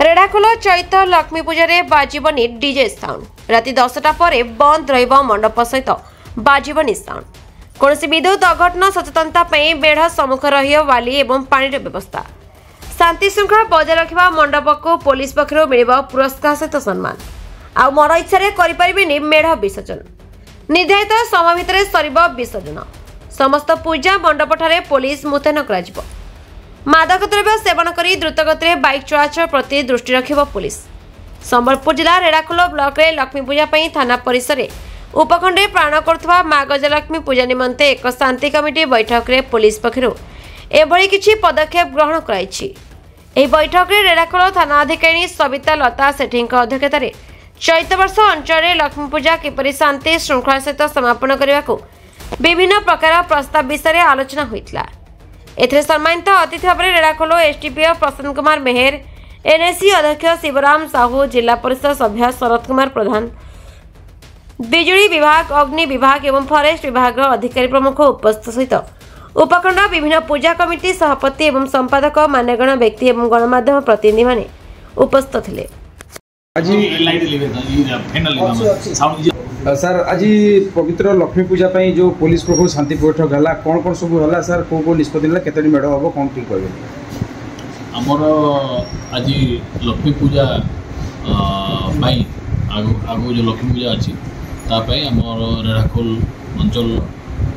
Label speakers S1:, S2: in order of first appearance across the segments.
S1: रेढ़ाखोल चैत लक्ष्मी पूजा बाजिबनी DJ sound राति 10टा पर बंद रहिबो मंडप सहित बाजिबनी साउंड कौन विद्युत अघटन सचेतनता बेढ़ सम्मुख रही एवं पानी व्यवस्था शांति श्रृंखला बजाय रखा मंडप को पुलिस पक्षर मिल पुरस्कार सहित सम्मान आ मन इच्छा करें मेढ़ विसर्जन निर्धारित समय भितर सर विसर्जन समस्त पूजा मंडप ठारे पुलिस मुतयन कर मादक द्रव्य सेवन कर द्रुतगति बाइक चलाचल प्रति दृष्टि रखिब पुलिस। संबलपुर जिला रेढ़ाखोल ब्लॉक रे लक्ष्मी पूजा थाना परिसर उपखंडे प्राण करुवा माँ गजलक्ष्मी पूजा निमंते एक शांति कमिटी बैठक रे पुलिस पक्षरु एभली किछि पदक्षेप ग्रहण कराइछि। एही बैठक रे रेढ़ाखोल थाना अधिकारी सविता लता सेठी अध्यक्षतार चैत वर्ष अंचल लक्ष्मी पूजा किपरि शांति श्रृंखला सहित समापन करने को विभिन्न प्रकार प्रस्ताव विषय आलोचना होइतला। एथरे सम्मानित अतिथि भाव रेढ़ाखोल एसडीपीओ प्रशांत कुमार मेहर एनएससी अध्यक्ष शिवराम साहू जिला परिषद सभ्य शरद कुमार प्रधान बिजुली विभाग अग्नि विभाग एवं फरेस्ट विभाग अधिकारी प्रमुख उपस्थित सहित उपखंड विभिन्न पूजा कमिटी सभापति एवं संपादक मान्यगण व्यक्ति एवं गणमाध्यम प्रतिनिधि माने उपस्थित थिले।
S2: सर आज पवित्र लक्ष्मी पूजा पाई जो पुलिस पक्ष शांति बैठक है कौन कौन सब है सर को निष्पत्ति केतनी मेढ़ हम कौन ठीक कहे
S3: आमर आज लक्ष्मी पूजा आगो जो लक्ष्मी पूजा अच्छी तापाई आमर रेढ़ाखोल अंचल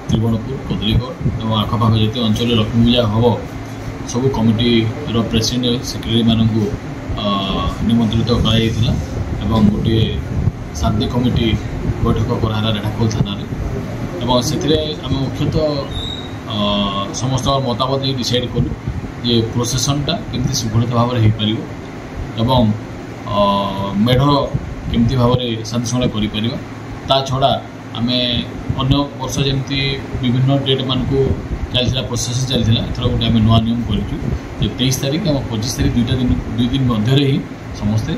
S3: त्रिभुवनपुर कदलीगढ़ और आखपाख जो अंचल लक्ष्मी पूजा हम सब कमिटी प्रेसिडेंट सेक्रेटरी मानक निमंत्रित कराइला एवं गोटे शांति कमिटी बैठक कराला रेढ़ाखोल थाना एवं से आम मुख्यतः समस्त मतामत नहीं डिसाइड कलु जे प्रोसेसनटा केमती सुगठित भाव में हो पार एवं मेढ़ केमती भाव में शांति श्रृंखला कर ता छड़ा आम अन्य वर्ष जमी विभिन्न डेट मान को चलता प्रोसेस चलता एथर गोटे आम नुआ नियम कर 23 तारीख और 25 तारीख दुई दिन मध्य ही समस्ते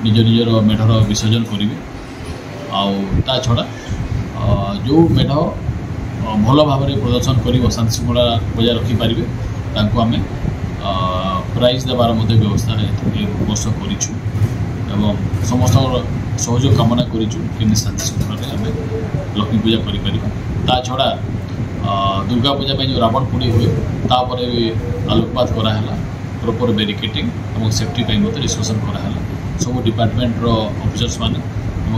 S3: निज निजर मेढ़र विसर्जन करेंगे आ छड़ा जो मेढ़ भल भाव में प्रदर्शन कर शांति श्रृंखला बजाय रखिपारे तांको आम प्राइज देवार व्यवस्था वर्ष करूँ एवं समस्त सहयोग कामना करें शांति श्रृंखला आम लक्ष्मी पूजा कर छड़ा दुर्गा पूजा जो रावण पोड़ी हुए तापर भी आलोकपात कराला प्रॉपर बैरिकेडिंग और सेफ्टी डिस्कसन कराला सब डिपार्टमेंट ऑफिसर्स माने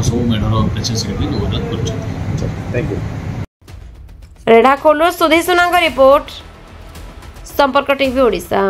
S3: सब मेढ़र प्रेसिडेंट सेक्रेटरी योगदान कर।
S1: रेढ़ाखोल सुधीर सुनांग रिपोर्ट संपर्क टीवी ओडिशा।